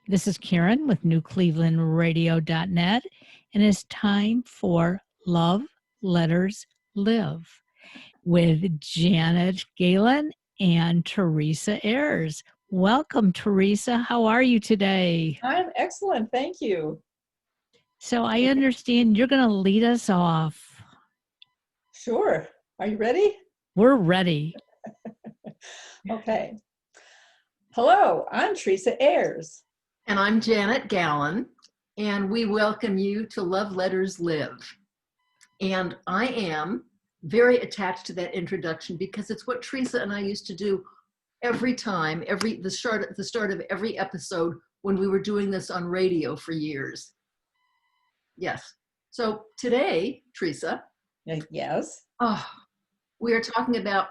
This is Karen with newclevelandradio.net, and it's time for Love Letters Live with Janet Galen and Teresa Ayers. Welcome, Teresa. How are you today? I'm excellent. Thank you. So I understand you're going to lead us off. Sure. Are you ready? We're ready. Okay. Hello, I'm Teresa Ayers. And I'm Janet Galen, and we welcome you to Love Letters Live. And I am very attached to that introduction because it's what Teresa and I used to do every time, the start of every episode when we were doing this on radio for years. Yes. So today, Teresa. Yes. We are talking about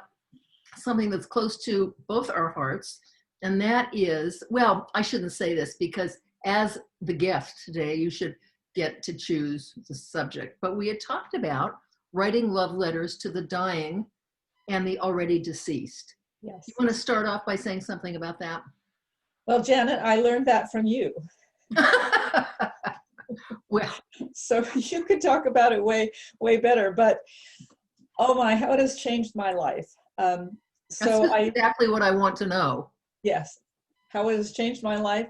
something that's close to both our hearts. And that is, well, I shouldn't say this because as the guest today, you should get to choose the subject. But we had talked about writing love letters to the dying and the already deceased. Yes. You want to start off by saying something about that? Well, Janet, I learned that from you. Well, so you could talk about it way better. But oh my, how it has changed my life. That's exactly what I want to know. Yes. How it has changed my life.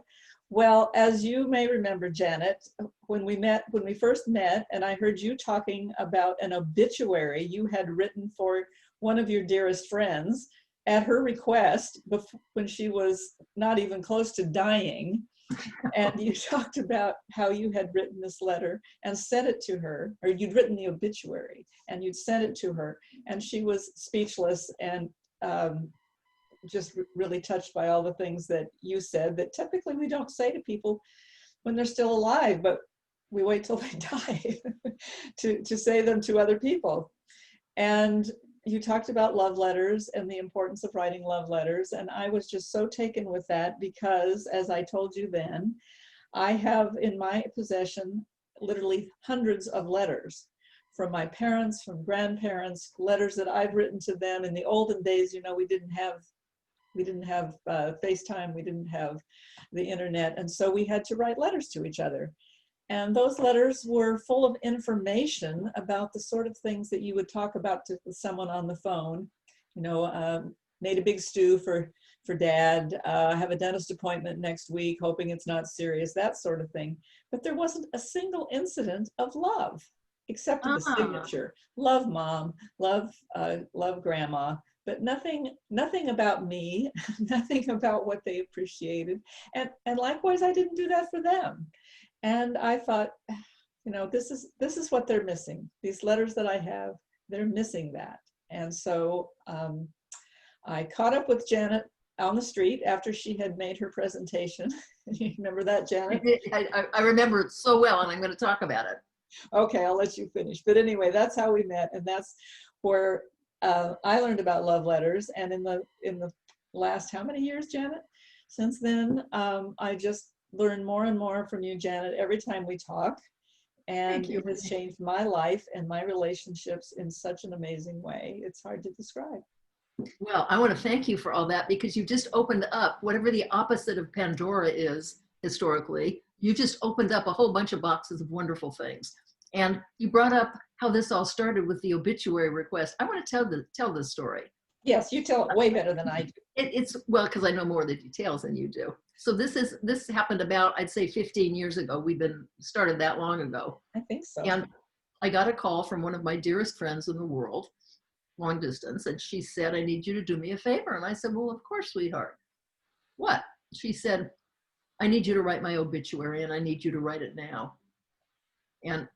Well, as you may remember, Janet, when we first met, and I heard you talking about an obituary you had written for one of your dearest friends at her request when she was not even close to dying. And you talked about how you had written this letter and sent it to her, or you'd written the obituary and you'd sent it to her, and she was speechless and just really touched by all the things that you said that typically we don't say to people when they're still alive, but we wait till they die to say them to other people. And you talked about love letters and the importance of writing love letters. And I was just so taken with that because, as I told you then, I have in my possession literally hundreds of letters from my parents, from grandparents, letters that I've written to them. In the olden days, you know, we didn't have FaceTime, we didn't have the internet, and so we had to write letters to each other. And those letters were full of information about the sort of things that you would talk about to someone on the phone. You know, made a big stew for dad, have a dentist appointment next week, hoping it's not serious, that sort of thing. But there wasn't a single incident of love, except in the signature. Love mom, love grandma. But nothing about me, nothing about what they appreciated. And likewise, I didn't do that for them. And I thought, you know, this is what they're missing. These letters that I have, they're missing that. And so I caught up with Janet on the street after she had made her presentation. You remember that, Janet? I remember it so well, and I'm going to talk about it. Okay, I'll let you finish. But anyway, that's how we met, and that's where I learned about love letters. And in the last, how many years, Janet? Since then, I just learn more and more from you, Janet, every time we talk. And it has changed my life and my relationships in such an amazing way. It's hard to describe. Well, I want to thank you for all that, because you just opened up whatever the opposite of Pandora is historically. You just opened up a whole bunch of boxes of wonderful things. And you brought up how this all started with the obituary request. I want to tell this story. Yes, you tell it way better than I do. It's well, because I know more of the details than you do. So this happened about, I'd say 15 years ago. We've been started that long ago. I think so. And I got a call from one of my dearest friends in the world, long distance, and she said, I need you to do me a favor. And I said, well, of course, sweetheart. What? She said, I need you to write my obituary, and I need you to write it now. And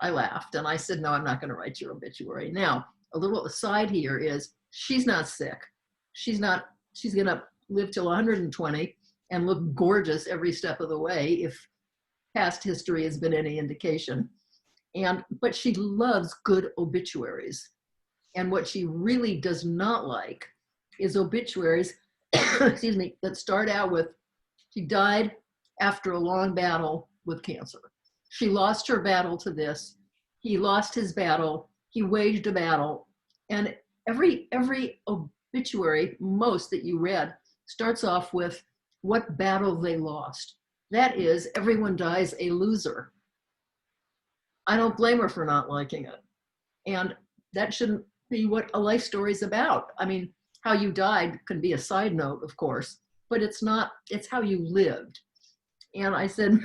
I laughed and I said, no, I'm not going to write your obituary. Now, a little aside here is she's not sick. She's going to live till 120 and look gorgeous every step of the way, if past history has been any indication. But she loves good obituaries. And what she really does not like is obituaries, excuse me, that start out with, she died after a long battle with cancer. She lost her battle to this. He lost his battle. He waged a battle. And every obituary, most that you read, starts off with what battle they lost. That is, everyone dies a loser. I don't blame her for not liking it. And that shouldn't be what a life story is about. I mean, how you died can be a side note, of course, but it's not, it's how you lived. And I said,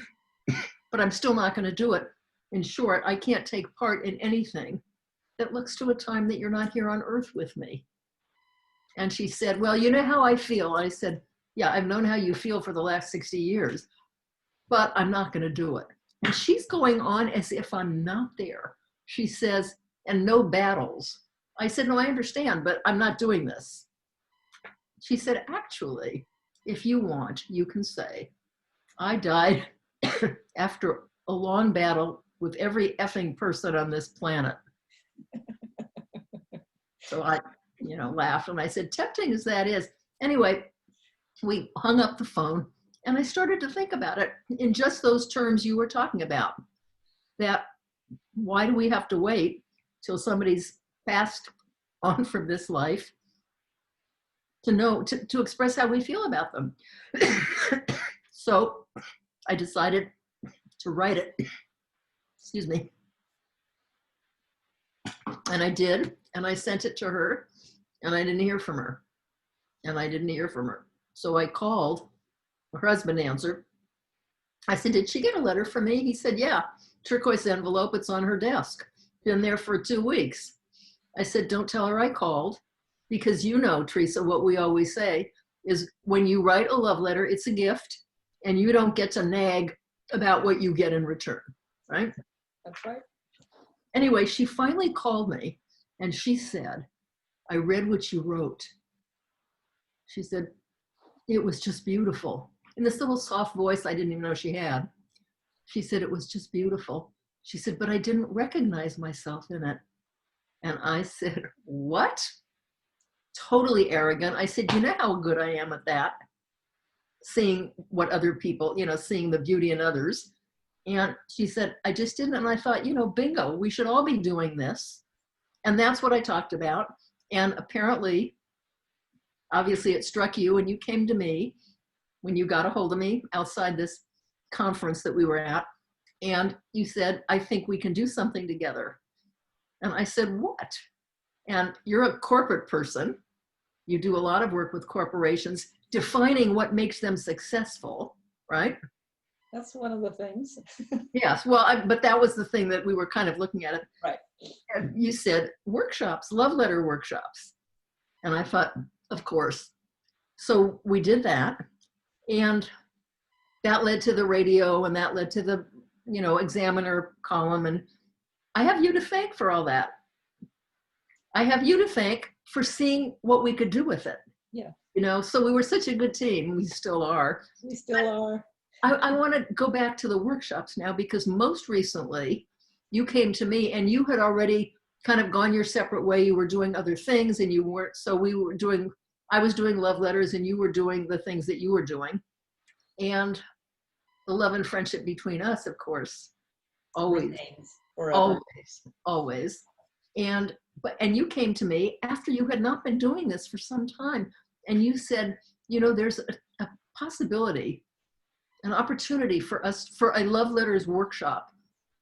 but I'm still not going to do it. In short, I can't take part in anything that looks to a time that you're not here on earth with me. And she said, well, you know how I feel. I said, yeah, I've known how you feel for the last 60 years, but I'm not going to do it. And she's going on as if I'm not there. She says, and no battles. I said, no, I understand, but I'm not doing this. She said, actually, if you want, you can say, I died after a long battle with every effing person on this planet. So I, laughed and I said, tempting as that is. Anyway, we hung up the phone and I started to think about it in just those terms you were talking about. That why do we have to wait till somebody's passed on from this life to know, to express how we feel about them? So I decided to write it. Excuse me. And I did, and I sent it to her, and I didn't hear from her. And I didn't hear from her. So I called, her husband answered. I said, did she get a letter from me? He said, yeah, turquoise envelope, it's on her desk. Been there for 2 weeks. I said, don't tell her I called, because you know, Teresa, what we always say is when you write a love letter, it's a gift, and you don't get to nag about what you get in return, right? That's right. Anyway, she finally called me and she said, I read what you wrote. She said, it was just beautiful. In this little soft voice I didn't even know she had. She said, it was just beautiful. She said, but I didn't recognize myself in it. And I said, what? Totally arrogant. I said, you know how good I am at that? Seeing what other people, seeing the beauty in others. And she said, I just didn't. And I thought, bingo, we should all be doing this. And that's what I talked about. And apparently, obviously it struck you and you came to me when you got a hold of me outside this conference that we were at. And you said, I think we can do something together. And I said, what? And you're a corporate person. You do a lot of work with corporations, defining what makes them successful, right? That's one of the things. Yes, well, but that was the thing that we were kind of looking at it. Right. And you said workshops, love letter workshops. And I thought, of course. So we did that. And that led to the radio and that led to the, Examiner column. And I have you to thank for all that. I have you to thank for seeing what we could do with it. Yeah. So we were such a good team. We still are. We still are. I want to go back to the workshops now, because most recently you came to me and you had already kind of gone your separate way. You were doing other things and you weren't. So I was doing love letters and you were doing the things that you were doing. And the love and friendship between us, of course, always, always. And you came to me after you had not been doing this for some time. And you said, there's a possibility, an opportunity for us for a love letters workshop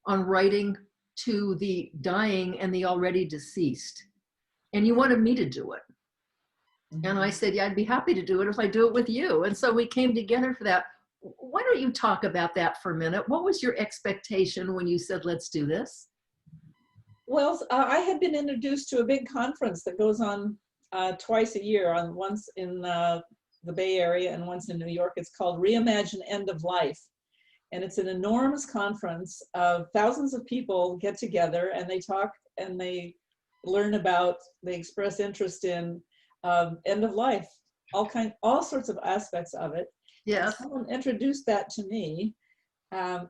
on writing to the dying and the already deceased. And you wanted me to do it. Mm-hmm. And I said, yeah, I'd be happy to do it if I do it with you. And so we came together for that. Why don't you talk about that for a minute? What was your expectation when you said, let's do this? Well, I had been introduced to a big conference that goes on twice a year, once in the Bay Area and once in New York. It's called Reimagine End of Life. And it's an enormous conference of thousands of people get together and they talk and they learn about, they express interest in end of life, all sorts of aspects of it. Yes. Someone introduced that to me.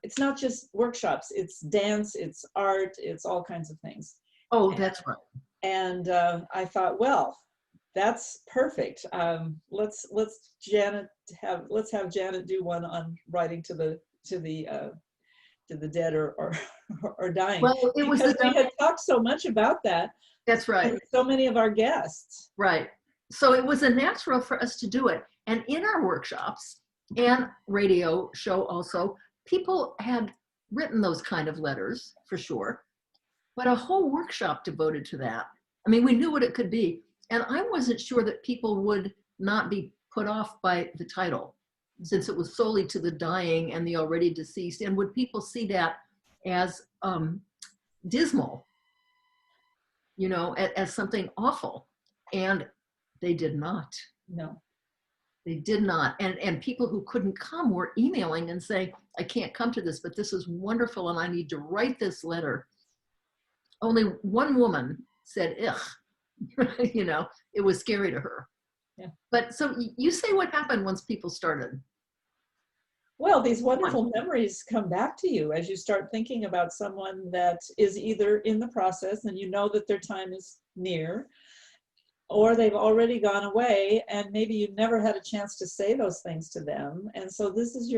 It's not just workshops, it's dance, it's art, it's all kinds of things. Oh, that's right. And I thought, well, that's perfect. Let's have Janet do one on writing to the dead or dying. Well, it was we had talked so much about that. That's right. So many of our guests. Right. So it was a natural for us to do it. And in our workshops, and radio show also, people had written those kind of letters for sure, but a whole workshop devoted to that. I mean, we knew what it could be. And I wasn't sure that people would not be put off by the title, since it was solely to the dying and the already deceased. And would people see that as dismal, you know, as something awful? And they did not. No. They did not. And people who couldn't come were emailing and saying, I can't come to this, but this is wonderful and I need to write this letter. Only one woman said, ugh, you know, it was scary to her. Yeah. But so you say what happened once people started? Well, these wonderful memories come back to you as you start thinking about someone that is either in the process and you know that their time is near, or they've already gone away and maybe you never had a chance to say those things to them. And so this is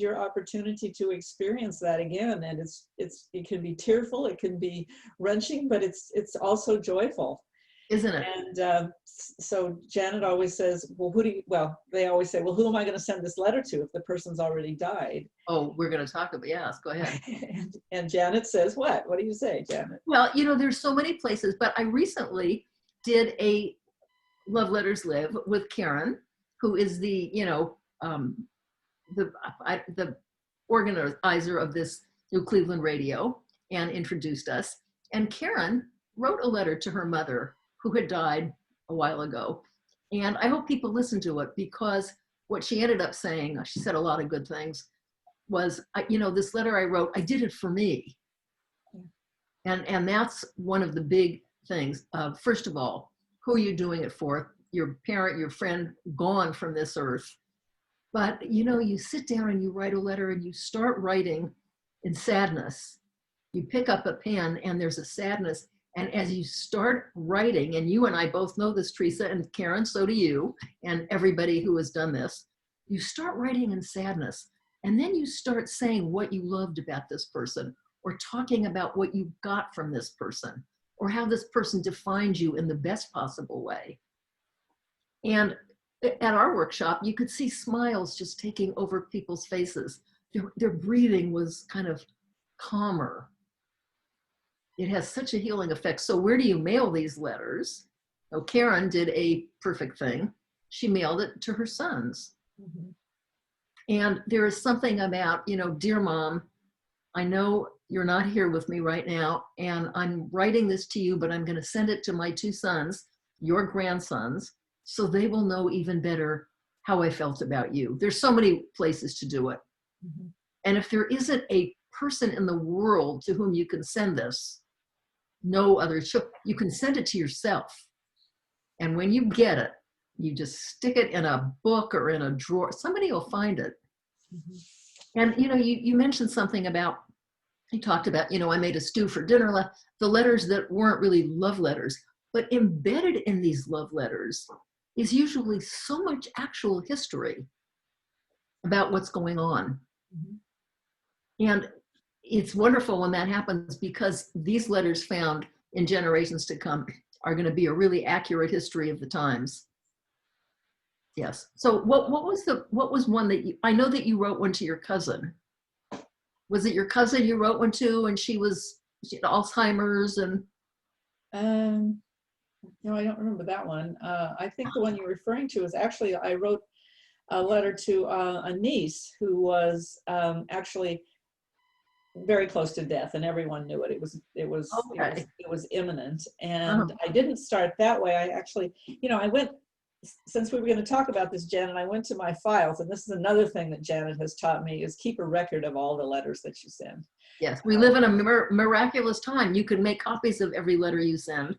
your opportunity to experience that again. And it can be tearful, it can be wrenching, but it's also joyful. Isn't it? And so Janet always says, they always say, well, who am I going to send this letter to if the person's already died? Oh, we're going to talk about, yes, go ahead. and Janet says, what do you say, Janet? Well, you know, there's so many places, but I recently did a Love Letters Live with Karen, who is the, you know, the organizer of this New Cleveland Radio, and introduced us. And Karen wrote a letter to her mother who had died a while ago. And I hope people listen to it, because what she ended up saying, she said a lot of good things, was, you know, this letter I wrote, I did it for me. And that's one of the big things. First of all, who are you doing it for? Your parent, your friend, gone from this earth. But, you know, you sit down and you write a letter and you start writing in sadness. You pick up a pen and there's a sadness. And as you start writing, and you and I both know this, Teresa, and Karen, so do you, and everybody who has done this, you start writing in sadness. And then you start saying what you loved about this person, or talking about what you got from this person, or how this person defined you in the best possible way. And at our workshop, you could see smiles just taking over people's faces. Their breathing was kind of calmer. It has such a healing effect. So where do you mail these letters? Oh, Karen did a perfect thing. She mailed it to her sons. Mm-hmm. And there is something about, you know, dear Mom, I know you're not here with me right now, and I'm writing this to you, but I'm going to send it to my two sons, your grandsons, so they will know even better how I felt about you. There's so many places to do it. Mm-hmm. And if there isn't a person in the world to whom you can send this, no other, you can send it to yourself. And when you get it, you just stick it in a book or in a drawer. Somebody will find it. Mm-hmm. And, you know, you mentioned something about, you talked about, you know, I made a stew for dinner, the letters that weren't really love letters, but embedded in these love letters is usually so much actual history about what's going on. Mm-hmm. And it's wonderful when that happens, because these letters found in generations to come are going to be a really accurate history of the times. Yes. So what was one that I know that you wrote one to your cousin. Was it your cousin you wrote one to, and she had Alzheimer's and? No, I don't remember that one. I think the one you're referring to is actually, I wrote a letter to a niece who was actually very close to death, and everyone knew it. It was imminent, and I didn't start that way. I actually, you know, I went, since we were going to talk about this, Janet, I went to my files, and this is another thing that Janet has taught me, is keep a record of all the letters that you send. Yes, we live in a miraculous time. You can make copies of every letter you send.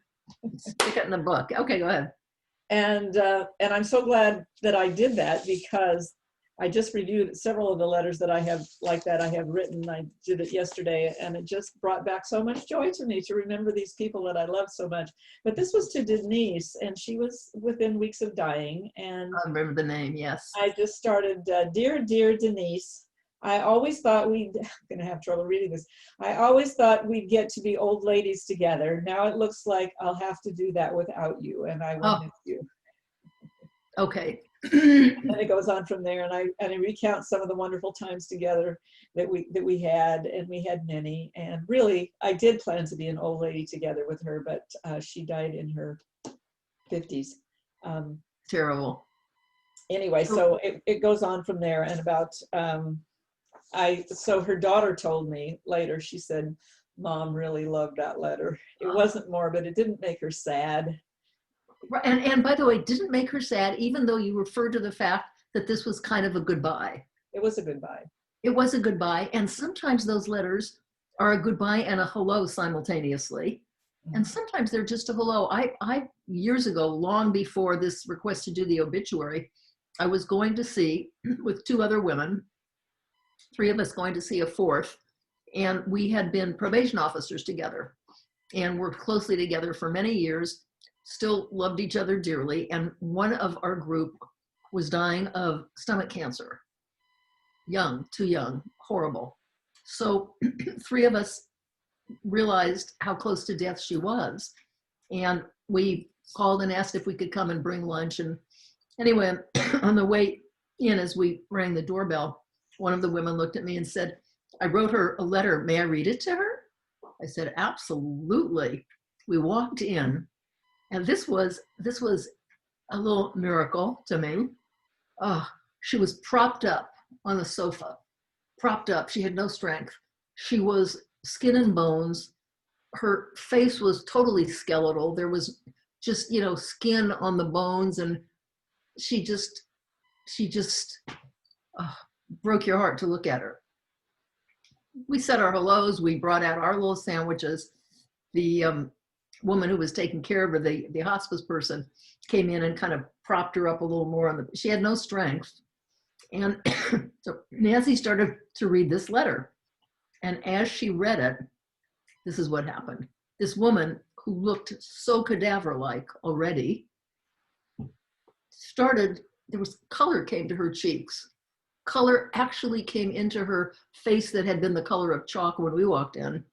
Stick it in the book. Okay, go ahead. And I'm so glad that I did that, because I just reviewed several of the letters that I have written. I did it yesterday, and it just brought back so much joy to me to remember these people that I love so much. But this was to Denise, and she was within weeks of dying. And I remember the name, yes. I just started, dear Denise, I always thought I'm going to have trouble reading this. I always thought we'd get to be old ladies together. Now it looks like I'll have to do that without you, and I will miss you. Okay. And it goes on from there, and I recount some of the wonderful times together that we had, and we had many. And really, I did plan to be an old lady together with her, but she died in her 50s. Terrible. Anyway, so it goes on from there, and about so her daughter told me later. She said, "Mom really loved that letter. It wasn't morbid. It didn't make her sad." And by the way, didn't make her sad, even though you referred to the fact that this was kind of a goodbye. It was a goodbye. It was a goodbye. And sometimes those letters are a goodbye and a hello simultaneously. And sometimes they're just a hello. I years ago, long before this request to do the obituary, I was going to see, with 2 other women, 3 of us going to see a 4th. And we had been probation officers together and worked closely together for many years. Still loved each other dearly. And one of our group was dying of stomach cancer. Young, too young, horrible. So 3 of us realized how close to death she was. And we called and asked if we could come and bring lunch. And anyway, on the way in, as we rang the doorbell, one of the women looked at me and said, "I wrote her a letter. May I read it to her?" I said, "Absolutely." We walked in. And this was a little miracle to me. Oh, she was propped up on the sofa, propped up. She had no strength. She was skin and bones. Her face was totally skeletal. There was just, skin on the bones, and she just broke your heart to look at her. We said our hellos. We brought out our little sandwiches. The woman who was taking care of her, the hospice person, came in and kind of propped her up a little more she had no strength. And so Nancy started to read this letter. And as she read it, this is what happened. This woman, who looked so cadaver-like already, color came to her cheeks. Color actually came into her face that had been the color of chalk when we walked in.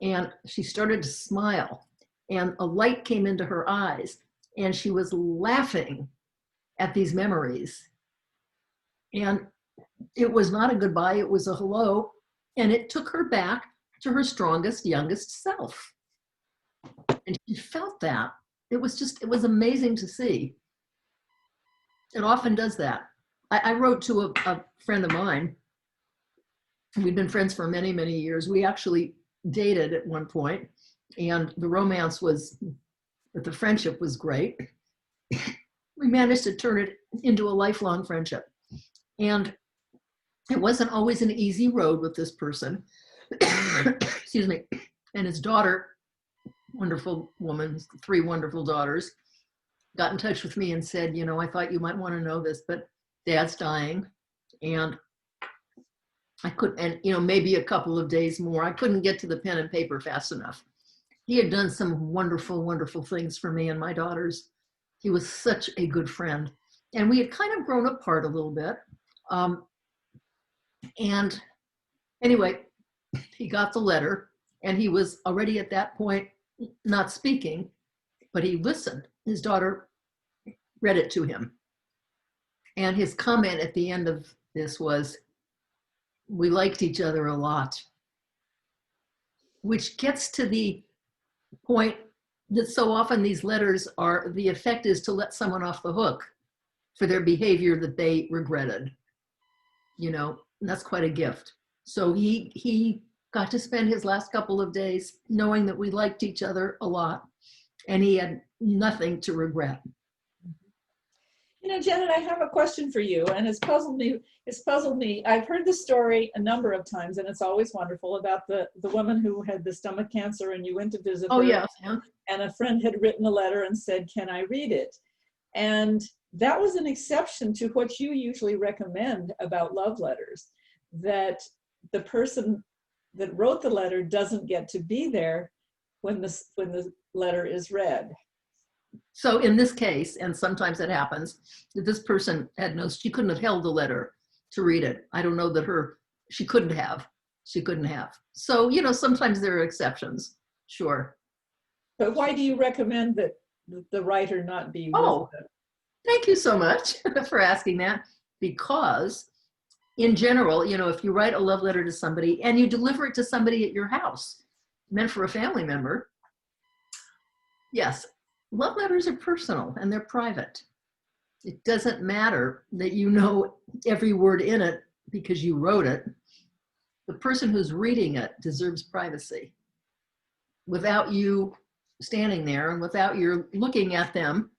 And she started to smile, and a light came into her eyes, and she was laughing at these memories. And it was not a goodbye, it was a hello, and it took her back to her strongest, youngest self. And she felt that. It was amazing to see. It often does that. I wrote to a friend of mine. We'd been friends for many, many years. We actually dated at one point, and the romance but the friendship was great. We managed to turn it into a lifelong friendship. And it wasn't always an easy road with this person. Excuse me. And his daughter, wonderful woman, 3 wonderful daughters, got in touch with me and said, "I thought you might want to know this, but Dad's dying." And I couldn't, and maybe a couple of days more. I couldn't get to the pen and paper fast enough. He had done some wonderful, wonderful things for me and my daughters. He was such a good friend. And we had kind of grown apart a little bit. And anyway, he got the letter, and he was already at that point not speaking, but he listened. His daughter read it to him. And his comment at the end of this was, "We liked each other a lot," which gets to the point that so often these letters the effect is to let someone off the hook for their behavior that they regretted. And that's quite a gift. So he got to spend his last couple of days knowing that we liked each other a lot, and he had nothing to regret. Janet, I have a question for you, and it's puzzled me. I've heard the story a number of times, and it's always wonderful, about the woman who had the stomach cancer, and you went to visit her. Oh, yes. And a friend had written a letter and said, "Can I read it?" And that was an exception to what you usually recommend about love letters, that the person that wrote the letter doesn't get to be there when the letter is read. So in this case, and sometimes it happens, that this person she couldn't have held the letter to read it. I don't know that she couldn't have. So, sometimes there are exceptions, sure. But why do you recommend that the writer not be Oh, with Thank you so much for asking that, because in general, you know, if you write a love letter to somebody and you deliver it to somebody at your house, meant for a family member, yes, love letters are personal and they're private. It doesn't matter that you know every word in it because you wrote it. The person who's reading it deserves privacy. Without you standing there and without your looking at them,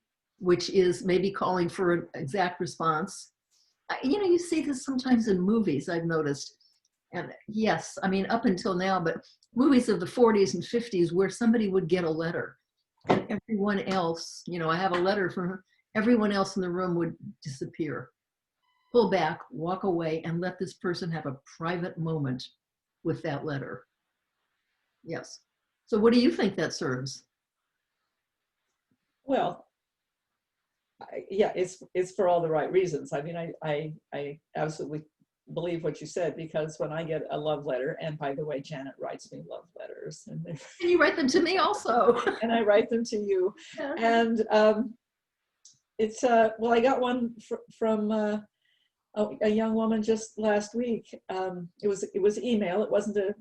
which is maybe calling for an exact response. You know, you see this sometimes in movies, I've noticed. And yes, I mean, up until now, but movies of the 40s and 50s where somebody would get a letter and everyone else, you know, I have a letter from her, everyone else in the room would disappear, pull back, walk away, and let this person have a private moment with that letter. Yes. So what do you think that serves? Well, yeah, it's for all the right reasons. I mean, I absolutely believe what you said, because when I get a love letter, and by the way, Janet writes me love letters, and you write them to me also. and I write them to you. Yeah. And it's well, I got one from a young woman just last week. It was email. It wasn't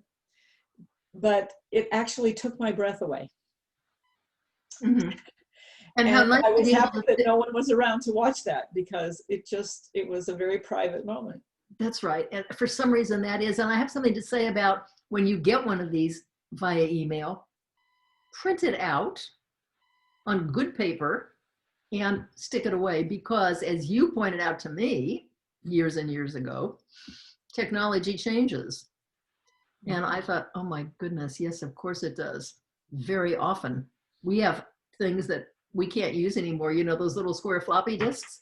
but it actually took my breath away. Mm-hmm. And And how nice I was to be able happy to that no one was around to watch that, because it was a very private moment. That's right. And for some reason that is, and I have something to say about when you get one of these via email, print it out on good paper and stick it away, because as you pointed out to me years and years ago, technology changes. And I thought, oh my goodness, yes, of course it does. Very often we have things that we can't use anymore. You know, those little square floppy disks?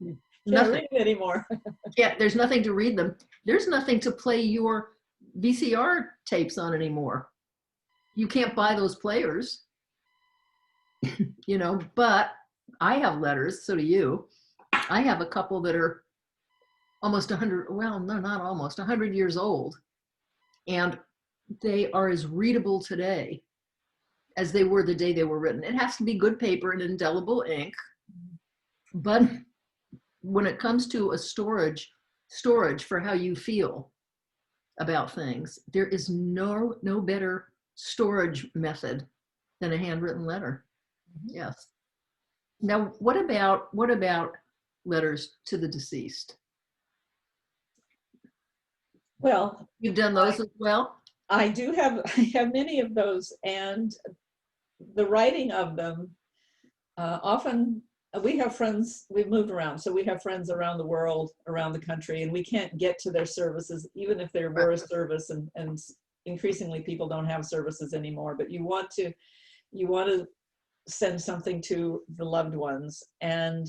Can't Nothing. read anymore. Yeah, there's nothing to read them. There's nothing to play your VCR tapes on anymore. You can't buy those players, you know, but I have letters, so do you. I have a couple that are almost 100, well, no, not almost, 100 years old. And they are as readable today as they were the day they were written. It has to be good paper and indelible ink. But when it comes to a storage for how you feel about things, there is no better storage method than a handwritten letter. Yes. Now, what about letters to the deceased? Well, You've done those as well? I have many of those, and the writing of them, often we have friends, we've moved around, so we have friends around the world, around the country, and we can't get to their services, even if there were a service, and increasingly people don't have services anymore, but you want to send something to the loved ones. And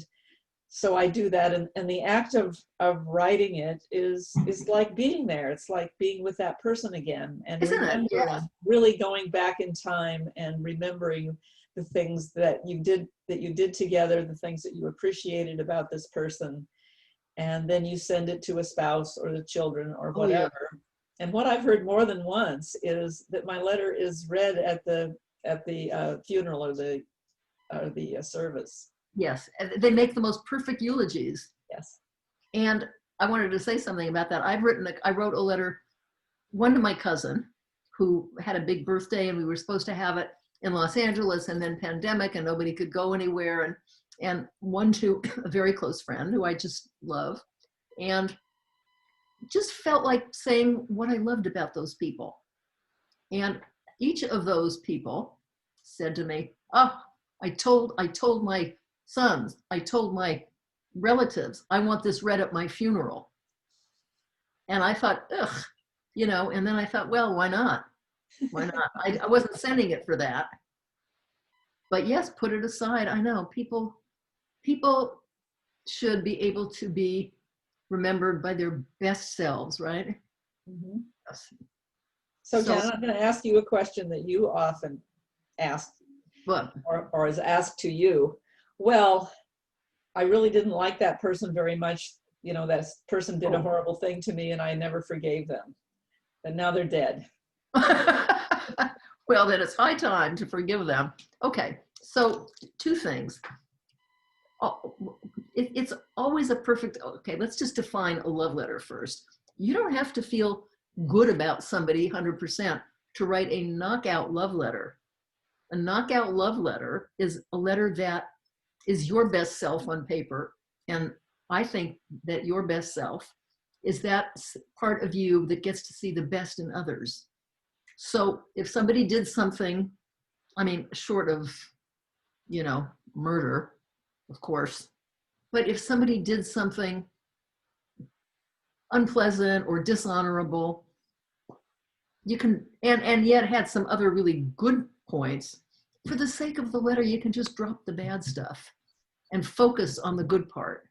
so I do that, and the act of writing it is like being there. It's like being with that person again, and Isn't it? remembering, Yeah. really going back in time and remembering the things that you did together, the things that you appreciated about this person, and then you send it to a spouse or the children or whatever. Oh, yeah. And what I've heard more than once is that my letter is read at the funeral or the service. Yes, they make the most perfect eulogies. Yes. And I wanted to say something about that. I wrote a letter, one to my cousin who had a big birthday, and we were supposed to have it in Los Angeles, and then pandemic and nobody could go anywhere. And one to a very close friend who I just love, and just felt like saying what I loved about those people. And each of those people said to me, oh, I told my sons, I told my relatives, I want this read at my funeral. And I thought, ugh, you know, and then I thought, well, why not? Why not? I wasn't sending it for that. But yes, put it aside. I know people should be able to be remembered by their best selves, right? Mm-hmm. Yes. So Janet, I'm going to ask you a question that you often ask, or is asked to you. Well, I really didn't like that person very much. You know, that person did a horrible thing to me and I never forgave them. And now they're dead. Well, then it's high time to forgive them. Okay, so two things. it's always a perfect, okay, let's just define a love letter first. You don't have to feel good about somebody 100% to write a knockout love letter. A knockout love letter is a letter that is your best self on paper. And I think that your best self is that part of you that gets to see the best in others. So if somebody did something, I mean, short of, murder, of course, but if somebody did something unpleasant or dishonorable, you can, and yet had some other really good points, for the sake of the letter, you can just drop the bad stuff and focus on the good part.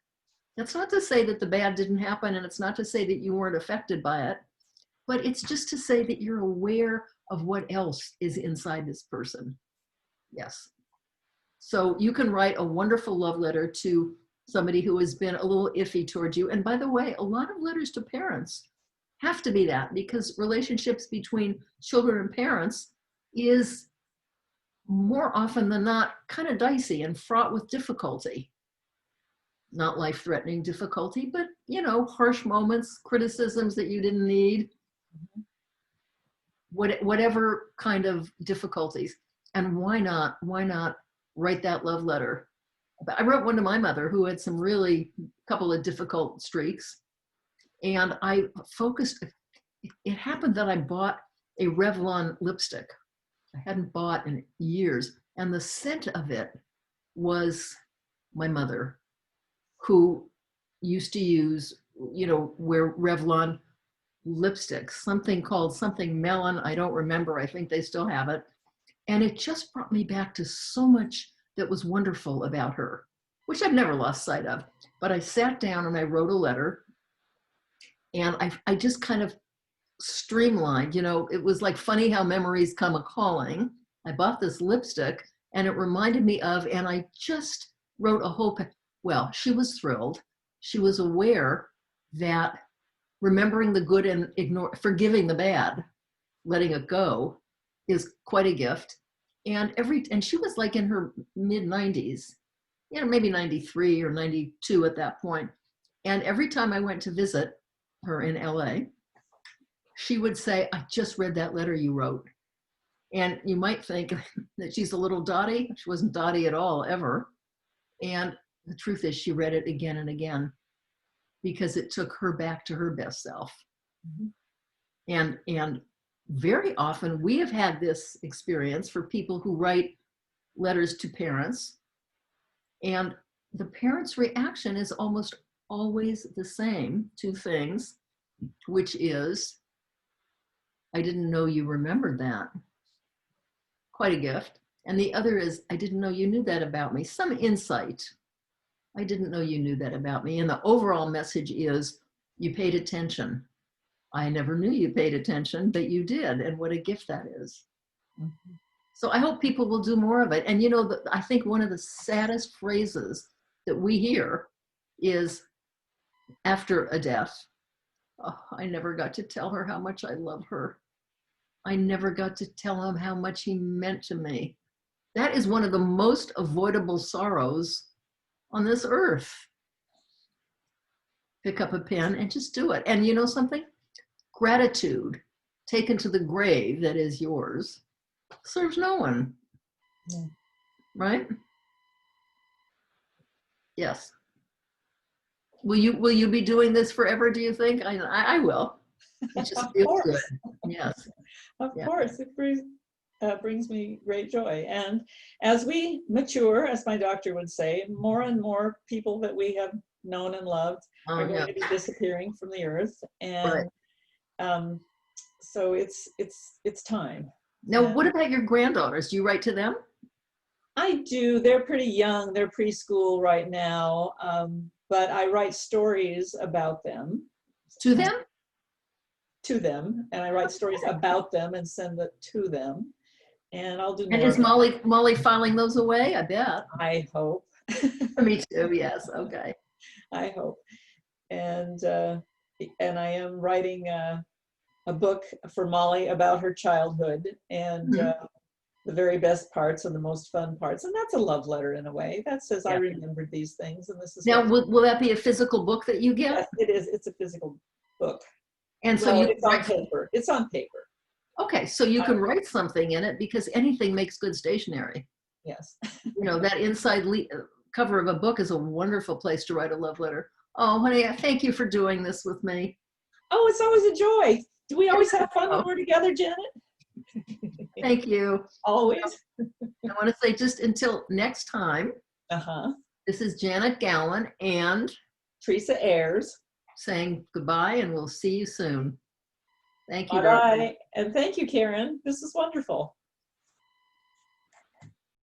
That's not to say that the bad didn't happen, and it's not to say that you weren't affected by it, but it's just to say that you're aware of what else is inside this person. Yes. So you can write a wonderful love letter to somebody who has been a little iffy towards you. And by the way, a lot of letters to parents have to be that, because relationships between children and parents is more often than not kind of dicey and fraught with difficulty. Not life-threatening difficulty, but harsh moments, criticisms that you didn't need, whatever kind of difficulties. And why not write that love letter? I wrote one to my mother, who had some really couple of difficult streaks, and I focused. It happened that I bought a Revlon lipstick I hadn't bought in years, and the scent of it was my mother, who used to use, wear Revlon lipsticks, something called something melon. I don't remember. I think they still have it. And it just brought me back to so much that was wonderful about her, which I've never lost sight of. But I sat down and I wrote a letter, and I just kind of streamlined, it was like funny how memories come a calling. I bought this lipstick and it reminded me of, and I just wrote a whole, well, she was thrilled. She was aware that remembering the good and forgiving the bad, letting it go, is quite a gift. And she was like in her mid 90s, maybe 93 or 92 at that point. And every time I went to visit her in LA, she would say, I just read that letter you wrote. And you might think that she's a little dotty. She wasn't dotty at all, ever. And the truth is, she read it again and again because it took her back to her best self. Mm-hmm. And very often we have had this experience for people who write letters to parents, and the parent's reaction is almost always the same two things, which is, I didn't know you remembered that. Quite a gift. And the other is, I didn't know you knew that about me. Some insight. I didn't know you knew that about me. And the overall message is, you paid attention. I never knew you paid attention, but you did. And what a gift that is. Mm-hmm. So I hope people will do more of it. And I think one of the saddest phrases that we hear is after a death, oh, I never got to tell her how much I love her. I never got to tell him how much he meant to me. That is one of the most avoidable sorrows on this earth. Pick up a pen and just do it. And you know something? Gratitude taken to the grave that is yours serves no one. Yeah. Right? Yes. Will you be doing this forever, do you think? I will. It just feels good. Yes. Of course. It brings me great joy. And as we mature, as my doctor would say, more and more people that we have known and loved are going to be disappearing from the earth. And so it's time. Now, what about your granddaughters? Do you write to them? I do. They're pretty young. They're preschool right now. But I write stories about them. To them? To them. And I write stories about them and send it to them. And I'll do more. And is Molly filing those away? I bet. I hope. Me too. Yes. Okay. I hope. And I am writing a book for Molly about her childhood. And the very best parts and the most fun parts. And that's a love letter in a way. That says, I Yeah. remembered these things, and this is Now, what. will that be a physical book that you get? Yes, it is. It's a physical book. And so Well, you it's on paper. It's on paper. okay, so you can write something in it because anything makes good stationery. Yes. You know, that inside cover of a book is a wonderful place to write a love letter. Oh, honey, thank you for doing this with me. Oh, it's always a joy. Do we always have fun when we're together, Janet? Thank you. Always. I want to say just until next time, Uh-huh. this is Janet Gallen and Teresa Ayers. saying goodbye, and we'll see you soon. Thank you. Bye-bye. And thank you, Karen. This is wonderful.